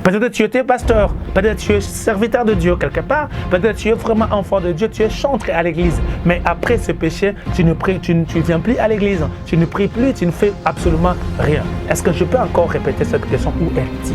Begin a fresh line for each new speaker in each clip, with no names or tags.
Peut-être tu étais pasteur, peut-être tu es serviteur de Dieu quelque part, peut-être tu es vraiment enfant de Dieu, tu es chantré à l'église. Mais après ce péché, tu ne viens plus à l'église, tu ne pries plus, tu ne fais absolument rien. Est-ce que je peux encore répéter cette question? Où es-tu?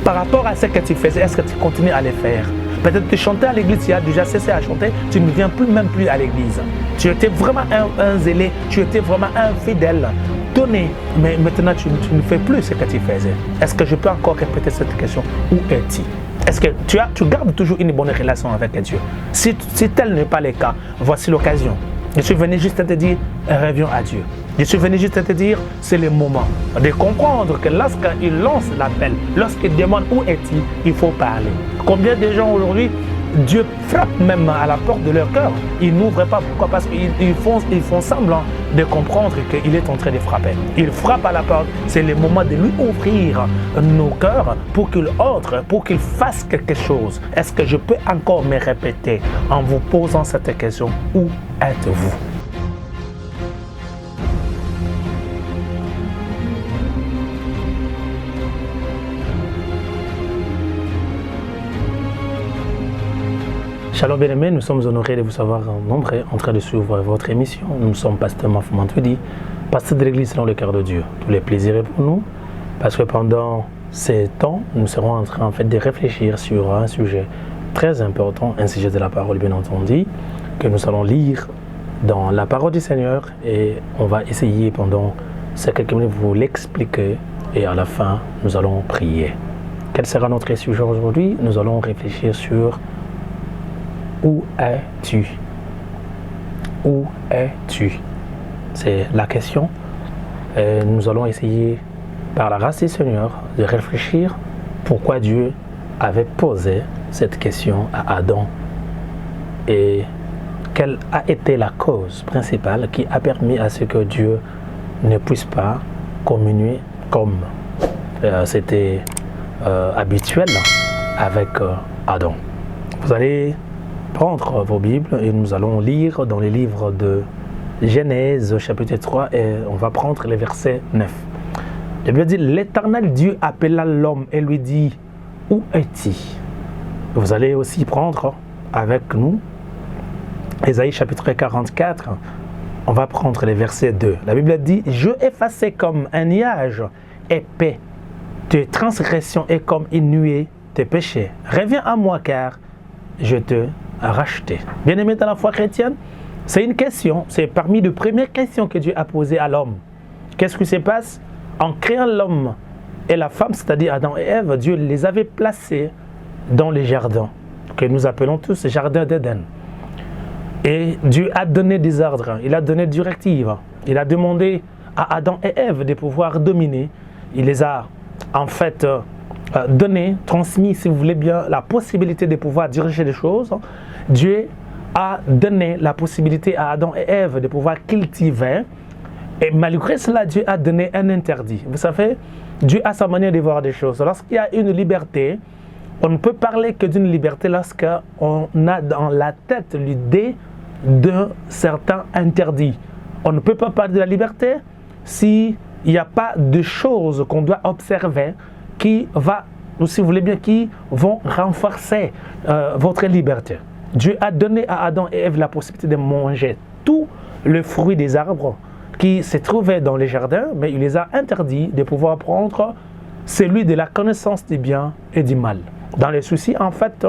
Par rapport à ce que tu faisais, est-ce que tu continues à le faire? Peut-être tu chantais à l'église, tu as déjà cessé à chanter, tu ne viens même plus à l'église. Tu étais vraiment un zélé, tu étais vraiment un fidèle. Donné, mais maintenant tu ne fais plus ce que tu faisais. Est-ce que je peux encore répéter cette question? Où es-tu? Est-ce que tu gardes toujours une bonne relation avec Dieu? Si tel n'est pas le cas, voici l'occasion. Je suis venu juste à te dire, reviens à Dieu. Je suis venu juste à te dire, c'est le moment de comprendre que lorsqu'il lance l'appel, lorsqu'il demande où es-tu, il faut parler. Combien de gens aujourd'hui, Dieu frappe même à la porte de leur cœur. Ils n'ouvrent pas. Pourquoi? Parce qu'ils font semblant de comprendre qu'il est en train de frapper. Il frappe à la porte. C'est le moment de lui ouvrir nos cœurs pour qu'il entre, pour qu'il fasse quelque chose. Est-ce que je peux encore me répéter en vous posant cette question? Où êtes-vous? Shalom bien-aimés, nous sommes honorés de vous savoir nombreux en train de suivre votre émission. Nous sommes pasteur Mafou Mantoudi, pasteur de l'église selon le cœur de Dieu. Tous les plaisirs pour nous, parce que pendant ces temps, nous serons en train de réfléchir sur un sujet très important, un sujet de la parole bien entendu, que nous allons lire dans la parole du Seigneur et on va essayer pendant ces quelques minutes de vous l'expliquer et à la fin, nous allons prier. Quel sera notre sujet aujourd'hui? Nous allons réfléchir sur où es-tu? Où es-tu? C'est la question. Et nous allons essayer, par la grâce du Seigneur, de réfléchir pourquoi Dieu avait posé cette question à Adam et quelle a été la cause principale qui a permis à ce que Dieu ne puisse pas communier comme c'était habituel avec Adam. Vous allez prendre vos Bibles et nous allons lire dans les livres de Genèse chapitre 3 et on va prendre les versets 9. La Bible dit, l'Éternel Dieu appela l'homme et lui dit, où es-tu? Vous allez aussi prendre avec nous Ésaïe chapitre 44, on va prendre les versets 2. La Bible dit, je effacé comme un nuage épais tes transgressions et comme une nuée tes péchés. Reviens à moi car je te racheté. Bien-aimé dans la foi chrétienne, c'est une question, c'est parmi les premières questions que Dieu a posées à l'homme. Qu'est-ce qui se passe? En créant l'homme et la femme, c'est-à-dire Adam et Ève, Dieu les avait placés dans les jardins, que nous appelons tous les jardins d'Éden. Et Dieu a donné des ordres, il a donné des directives, il a demandé à Adam et Ève de pouvoir dominer. Il les a en fait donné, transmis, si vous voulez bien, la possibilité de pouvoir diriger les choses. Dieu a donné la possibilité à Adam et Ève de pouvoir cultiver. Et malgré cela, Dieu a donné un interdit. Vous savez, Dieu a sa manière de voir des choses. Lorsqu'il y a une liberté, on ne peut parler que d'une liberté lorsqu'on a dans la tête l'idée d'un certain interdit. On ne peut pas parler de la liberté s'il n'y a pas de choses qu'on doit observer qui vont renforcer votre liberté. Dieu a donné à Adam et Ève la possibilité de manger tous les fruits des arbres qui se trouvaient dans les jardins, mais il les a interdits de pouvoir prendre celui de la connaissance du bien et du mal. Dans le souci, en fait,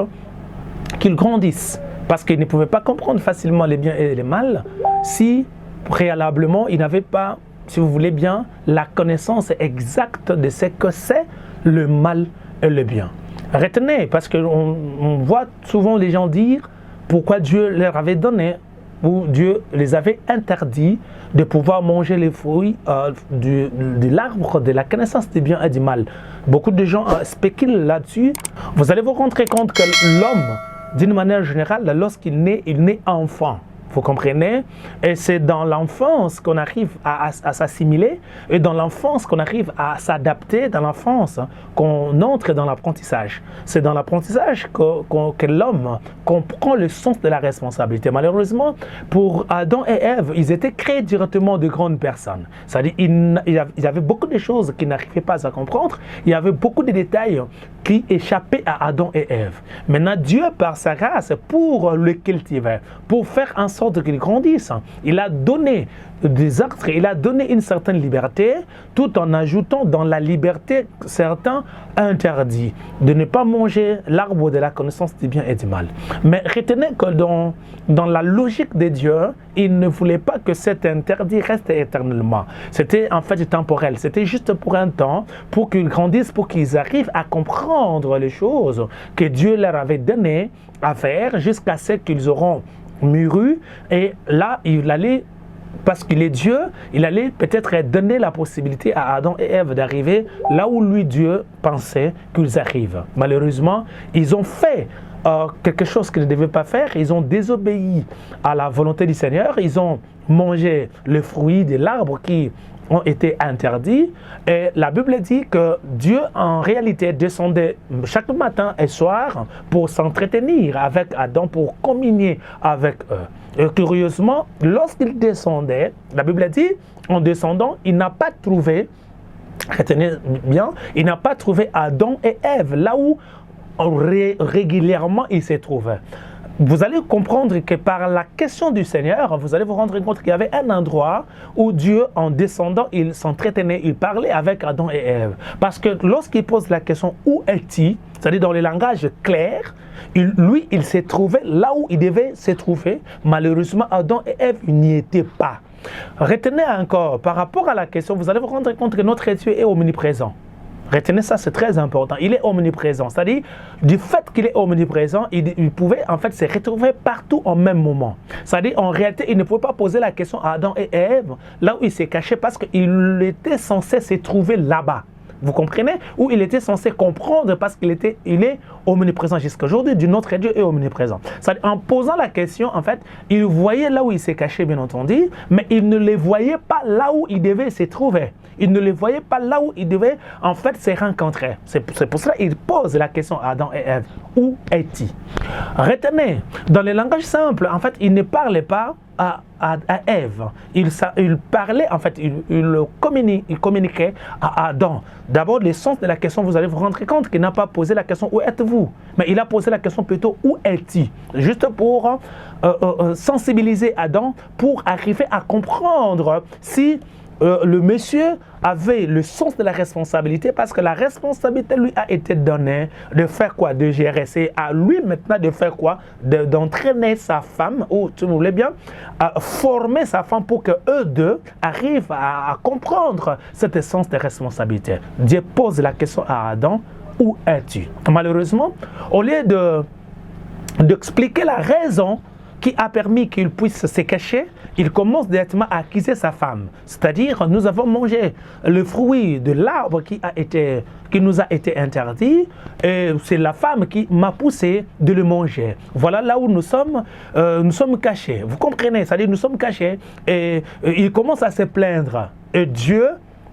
qu'ils grandissent, parce qu'ils ne pouvaient pas comprendre facilement les biens et les mal si préalablement ils n'avaient pas, si vous voulez bien, la connaissance exacte de ce que c'est le mal et le bien. Retenez, parce qu'on voit souvent les gens dire pourquoi Dieu leur avait donné ou Dieu les avait interdit de pouvoir manger les fruits de l'arbre de la connaissance du bien et du mal. Beaucoup de gens spéculent là-dessus. Vous allez vous rendre compte que l'homme, d'une manière générale, lorsqu'il naît, il naît enfant. Vous comprenez? Et c'est dans l'enfance qu'on arrive à s'assimiler et dans l'enfance qu'on arrive à s'adapter, dans l'enfance qu'on entre dans l'apprentissage. C'est dans l'apprentissage que l'homme comprend le sens de la responsabilité. Malheureusement, pour Adam et Ève, ils étaient créés directement de grandes personnes. C'est-à-dire il y avait beaucoup de choses qu'ils n'arrivaient pas à comprendre. Il y avait beaucoup de détails qui échappaient à Adam et Ève. Maintenant, Dieu, par sa grâce, pour le cultiver, pour faire en sorte qu'il grandisse, il a donné des ordres, il a donné une certaine liberté, tout en ajoutant dans la liberté certains interdits, de ne pas manger l'arbre de la connaissance du bien et du mal. Mais retenez que dans la logique de Dieu, il ne voulait pas que cet interdit reste éternellement. C'était en fait temporel, c'était juste pour un temps, pour qu'ils grandissent, pour qu'ils arrivent à comprendre les choses que Dieu leur avait données à faire jusqu'à ce qu'ils auront mûri. Et là, il allait, parce qu'il est Dieu, il allait peut-être donner la possibilité à Adam et Ève d'arriver là où lui, Dieu, pensait qu'ils arrivent. Malheureusement, ils ont fait quelque chose qu'ils ne devaient pas faire. Ils ont désobéi à la volonté du Seigneur. Ils ont mangé le fruit de l'arbre qui ont été interdits. Et la Bible dit que Dieu, en réalité, descendait chaque matin et soir pour s'entretenir avec Adam, pour communier avec eux. Et curieusement, lorsqu'il descendait, la Bible dit, en descendant, il n'a pas trouvé, retenez bien, il n'a pas trouvé Adam et Ève, là où régulièrement il se trouvait. Vous allez comprendre que par la question du Seigneur, vous allez vous rendre compte qu'il y avait un endroit où Dieu, en descendant, il s'entretenait, il parlait avec Adam et Ève. Parce que lorsqu'il pose la question « Où est-il ?», c'est-à-dire dans le langage clair, il s'est trouvé là où il devait se trouver. Malheureusement, Adam et Ève n'y étaient pas. Retenez encore, par rapport à la question, vous allez vous rendre compte que notre Dieu est omniprésent. Retenez ça, c'est très important. Il est omniprésent. C'est-à-dire, du fait qu'il est omniprésent, il pouvait en fait se retrouver partout en même moment. C'est-à-dire, en réalité, il ne pouvait pas poser la question à Adam et Ève, là où il s'est caché, parce qu'il était censé se trouver là-bas. Vous comprenez? Où il était censé comprendre parce qu'il est omniprésent jusqu'à aujourd'hui. Notre Dieu est omniprésent. C'est-à-dire, en posant la question, en fait, il voyait là où il s'est caché, bien entendu, mais il ne les voyait pas là où il devait se trouver. Il ne les voyait pas là où il devait, en fait, se rencontrer. C'est pour cela qu'il pose la question à Adam et Ève. Où est-il? Retenez, dans le langage simple, en fait, il ne parlait pas à Ève. Il parlait, en fait, il communiquait à Adam. D'abord, le sens de la question, vous allez vous rendre compte qu'il n'a pas posé la question « Où êtes-vous » mais il a posé la question plutôt « Où est-il » juste pour sensibiliser Adam, pour arriver à comprendre si le monsieur avait le sens de la responsabilité, parce que la responsabilité lui a été donnée de faire quoi? De gérer. C'est à lui maintenant de faire quoi? D'entraîner sa femme, ou tu voulais bien, à former sa femme pour que eux deux arrivent à comprendre cet sens de responsabilité. Dieu pose la question à Adam, où es-tu? Malheureusement, au lieu d'expliquer la raison qui a permis qu'il puisse se cacher, il commence directement à accuser sa femme. C'est-à-dire, nous avons mangé le fruit de l'arbre qui nous a été interdit, et c'est la femme qui m'a poussé de le manger. Voilà là où nous sommes cachés. Vous comprenez? C'est-à-dire, nous sommes cachés, et il commence à se plaindre. Et Dieu,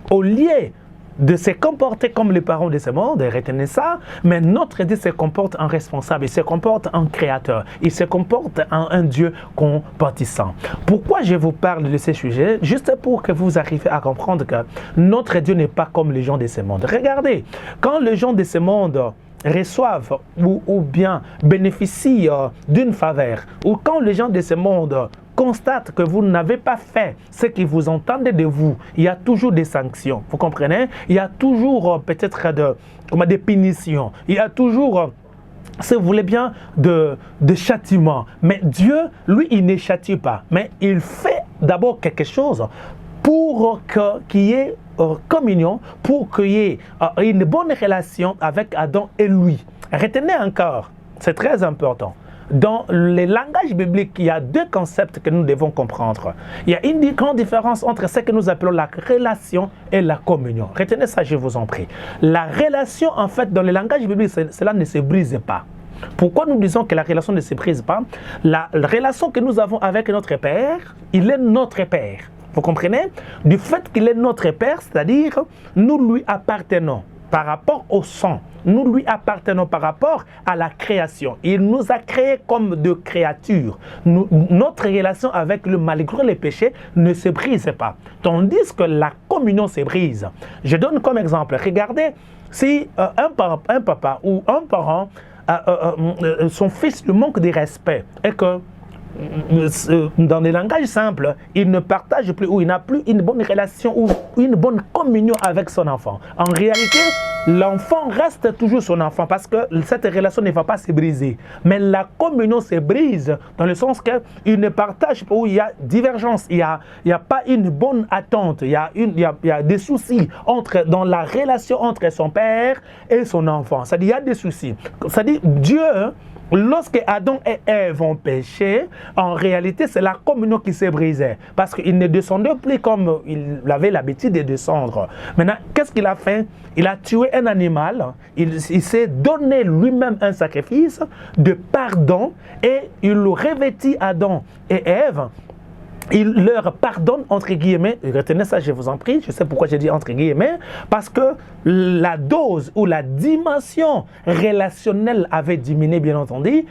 au lieu de se comporter comme les parents de ce monde, retenez ça, mais notre Dieu se comporte en responsable, il se comporte en créateur, il se comporte en un Dieu compatissant. Pourquoi je vous parle de ces sujets? Juste pour que vous arriviez à comprendre que notre Dieu n'est pas comme les gens de ce monde. Regardez, quand les gens de ce monde reçoivent ou bien bénéficient d'une faveur, ou quand les gens de ce monde constate que vous n'avez pas fait ce qu'ils vous entendent de vous, il y a toujours des sanctions. Vous comprenez? Il y a toujours peut-être des punitions. Il y a toujours, si vous voulez bien, de châtiments. Mais Dieu, lui, il ne châtie pas. Mais il fait d'abord quelque chose pour qu'il y ait communion, pour qu'il y ait une bonne relation avec Adam et lui. Retenez encore, c'est très important. Dans les langages bibliques, il y a deux concepts que nous devons comprendre. Il y a une grande différence entre ce que nous appelons la relation et la communion. Retenez ça, je vous en prie. La relation, en fait, dans les langages bibliques, cela ne se brise pas. Pourquoi nous disons que la relation ne se brise pas? La relation que nous avons avec notre Père, il est notre Père. Vous comprenez? Du fait qu'il est notre Père, c'est-à-dire nous lui appartenons par rapport au sang. Nous lui appartenons par rapport à la création. Il nous a créés comme de créatures. Notre relation avec le malgré les péchés ne se brise pas. Tandis que la communion se brise. Je donne comme exemple, regardez, si un papa ou un parent, son fils lui manque de respect et que dans des langages simples, il ne partage plus ou il n'a plus une bonne relation ou une bonne communion avec son enfant. En réalité, l'enfant reste toujours son enfant parce que cette relation ne va pas se briser. Mais la communion se brise dans le sens qu'il ne partage pas, où il y a divergence, il n'y a pas une bonne attente, il y a des soucis dans la relation entre son père et son enfant. C'est-à-dire, il y a des soucis. C'est-à-dire, Dieu, lorsque Adam et Ève ont péché, en réalité, c'est la communion qui s'est brisée. Parce qu'il ne descendait plus comme il avait l'habitude de descendre. Maintenant, qu'est-ce qu'il a fait? Il a tué un animal. Il s'est donné lui-même un sacrifice de pardon et il revêtit Adam et Ève. Il leur pardonne, entre guillemets, retenez ça, je vous en prie, je sais pourquoi j'ai dit entre guillemets, parce que la dose ou la dimension relationnelle avait diminué, bien entendu,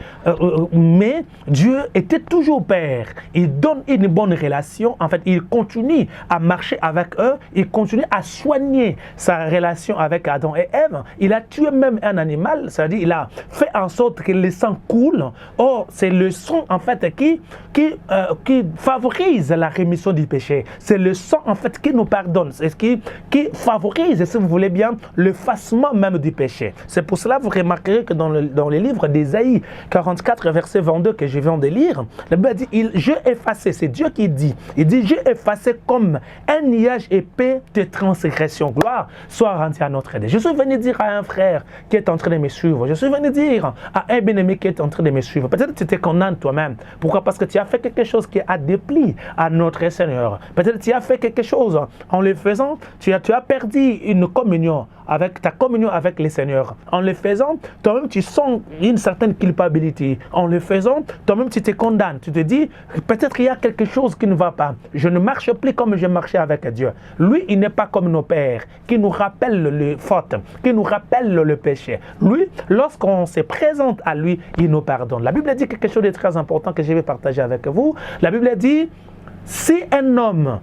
mais Dieu était toujours Père. Il donne une bonne relation, en fait, il continue à marcher avec eux, il continue à soigner sa relation avec Adam et Ève. Il a tué même un animal, c'est-à-dire il a fait en sorte que le sang coule. Or, c'est le sang, en fait, qui favorise la rémission du péché. C'est le sang en fait qui nous pardonne, c'est ce qui favorise, si vous voulez bien, l'effacement même du péché. C'est pour cela que vous remarquerez que dans le livre d'Ésaïe 44 verset 22 que je viens de lire, la Bible dit j'ai effacé, c'est Dieu qui dit, il dit j'ai effacé comme un nuage épais de transgression. Gloire soit rendue à notre aide. Je suis venu dire à un frère qui est en train de me suivre, je suis venu dire à un bien-aimé qui est en train de me suivre, peut-être que tu te condamnes toi-même. Pourquoi? Parce que tu as fait quelque chose qui a dépli à notre Seigneur. Peut-être tu as fait quelque chose en le faisant, tu as perdu une communion avec ta communion avec le Seigneur. En le faisant, toi-même tu sens une certaine culpabilité. En le faisant, toi-même tu te condamnes. Tu te dis, peut-être qu'il y a quelque chose qui ne va pas. Je ne marche plus comme je marchais avec Dieu. Lui, il n'est pas comme nos pères, qui nous rappellent les fautes, qui nous rappellent le péché. Lui, lorsqu'on se présente à lui, il nous pardonne. La Bible dit quelque chose de très important que je vais partager avec vous. La Bible dit, si un homme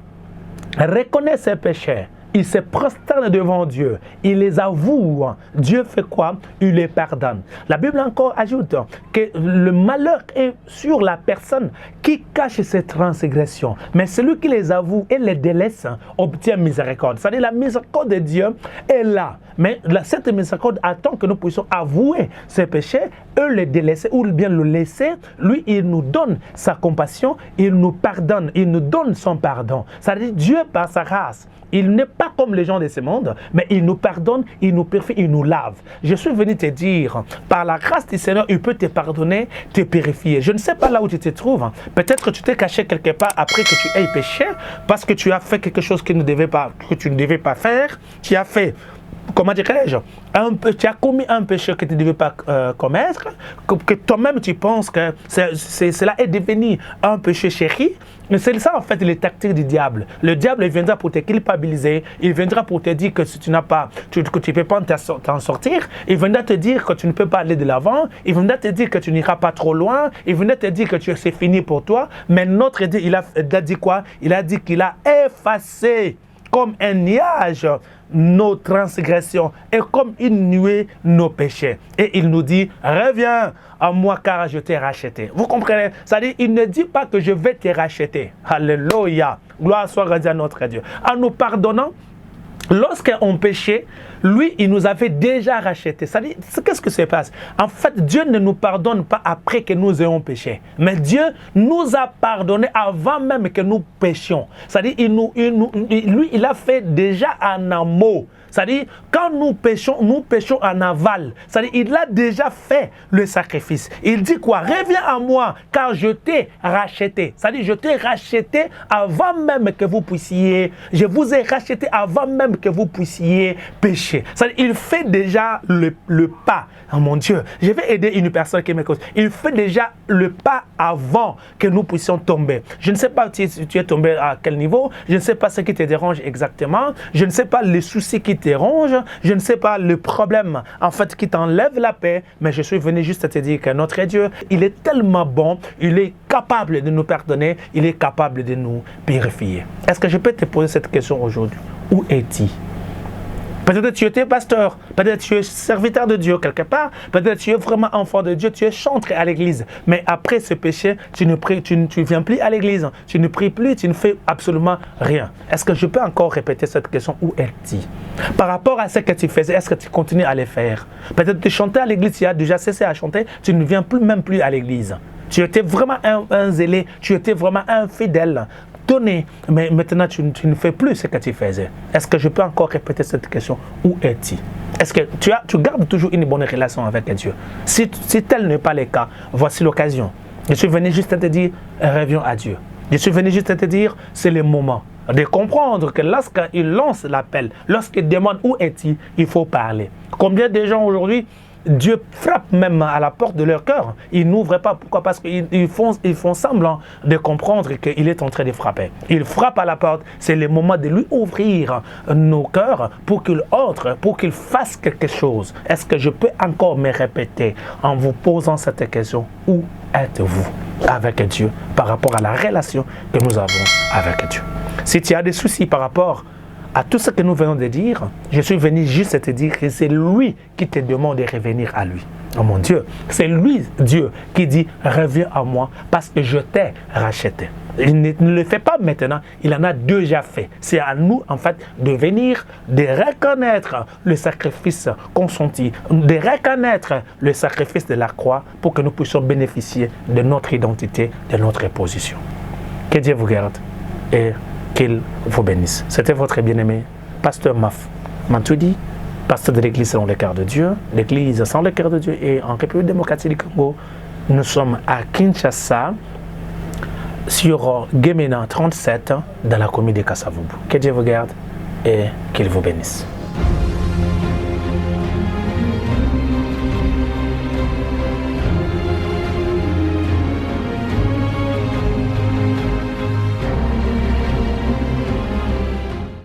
reconnaît ses péchés, il se prosterne devant Dieu, il les avoue, Dieu fait quoi? Il les pardonne. La Bible encore ajoute que le malheur est sur la personne qui cache ses transgressions, mais celui qui les avoue et les délaisse obtient miséricorde. C'est-à-dire la miséricorde de Dieu est là, mais cette miséricorde attend que nous puissions avouer ses péchés, eux les délaisser ou bien le laisser. Lui, il nous donne sa compassion, il nous pardonne, il nous donne son pardon. C'est-à-dire Dieu par sa grâce, il n'est pas comme les gens de ce monde, mais il nous pardonne, il nous purifie, il nous lave. Je suis venu te dire, par la grâce du Seigneur, il peut te pardonner, te purifier. Je ne sais pas là où tu te trouves. Peut-être que tu t'es caché quelque part après que tu aies péché, parce que tu as fait quelque chose que tu ne devais pas faire. Tu as fait, comment dirais-je, tu as commis un péché que tu ne devais pas commettre, que toi-même tu penses que cela est devenu un péché chéri. Mais c'est ça en fait les tactiques du diable. Le diable il viendra pour te culpabiliser, il viendra pour te dire que si tu n'as pas, que tu ne peux pas t'en sortir, il viendra te dire que tu ne peux pas aller de l'avant, il viendra te dire que tu n'iras pas trop loin, il viendra te dire que c'est fini pour toi. Mais notre Dieu, il a dit quoi? Il a dit qu'il a effacé comme un nuage nos transgressions et comme une nuée nos péchés. Et il nous dit, reviens à moi car je t'ai racheté. Vous comprenez? C'est-à-dire, il ne dit pas que je vais te racheter. Alléluia. Gloire soit rendue à notre Dieu. En nous pardonnant, lorsqu'on péchait, lui, il nous avait déjà racheté. C'est-à-dire, qu'est-ce que ça passe? En fait, Dieu ne nous pardonne pas après que nous ayons péché. Mais Dieu nous a pardonné avant même que nous péchions. C'est-à-dire, lui, il a fait déjà en amont. C'est-à-dire, quand nous péchons en aval. C'est-à-dire, il a déjà fait le sacrifice. Il dit quoi? Reviens à moi, car je t'ai racheté. C'est-à-dire, je t'ai racheté avant même que vous puissiez, je vous ai racheté avant même que vous puissiez pécher. C'est-à-dire, il fait déjà le pas. Oh mon Dieu, je vais aider une personne qui m'écoute. Il fait déjà le pas avant que nous puissions tomber. Je ne sais pas tu es tombé à quel niveau, je ne sais pas ce qui te dérange exactement, je ne sais pas les soucis qui te dérangent, je ne sais pas le problème en fait qui t'enlève la paix, mais je suis venu juste à te dire que notre Dieu, il est tellement bon, il est capable de nous pardonner, il est capable de nous purifier. Est-ce que je peux te poser cette question aujourd'hui? Où es-tu? Peut-être tu étais pasteur, peut-être tu es serviteur de Dieu quelque part, peut-être tu es vraiment enfant de Dieu, tu es chantre à l'église. Mais après ce péché, tu ne viens plus à l'église, tu ne pries plus, tu ne fais absolument rien. Est-ce que je peux encore répéter cette question? Où es-tu? Par rapport à ce que tu faisais, est-ce que tu continues à le faire? Peut-être tu chantais à l'église, tu as déjà cessé à chanter, tu ne viens même plus à l'église. Tu étais vraiment un zélé, tu étais vraiment un fidèle. Donné, mais maintenant tu ne fais plus ce que tu faisais. Est-ce que je peux encore répéter cette question? Où es-tu? Est-ce que tu gardes toujours une bonne relation avec Dieu? Si tel n'est pas le cas, voici l'occasion. Je suis venu juste à te dire, reviens à Dieu. Je suis venu juste à te dire, c'est le moment de comprendre que lorsqu'il lance l'appel, lorsqu'il demande où es-tu, il faut parler. Combien de gens aujourd'hui, Dieu frappe même à la porte de leur cœur. Ils n'ouvrent pas. Pourquoi? Parce qu'ils font semblant de comprendre qu'il est en train de frapper. Il frappe à la porte. C'est le moment de lui ouvrir nos cœurs pour qu'il entre, pour qu'il fasse quelque chose. Est-ce que je peux encore me répéter en vous posant cette question? Où êtes-vous avec Dieu par rapport à la relation que nous avons avec Dieu? Si tu as des soucis par rapport à tout ce que nous venons de dire, je suis venu juste te dire que c'est lui qui te demande de revenir à lui. Oh mon Dieu, c'est lui, Dieu, qui dit « Reviens à moi parce que je t'ai racheté ». Il ne le fait pas maintenant, il en a déjà fait. C'est à nous, en fait, de venir, de reconnaître le sacrifice consenti, de reconnaître le sacrifice de la croix pour que nous puissions bénéficier de notre identité, de notre position. Que Dieu vous garde et qu'il vous bénisse. C'était votre bien-aimé, Pasteur Mantudi, pasteur de l'église selon le cœur de Dieu. L'église sans le cœur de Dieu est en République démocratique du Congo. Nous sommes à Kinshasa, sur Gemena 37, dans la commune de Kasavubu. Que Dieu vous garde et qu'il vous bénisse.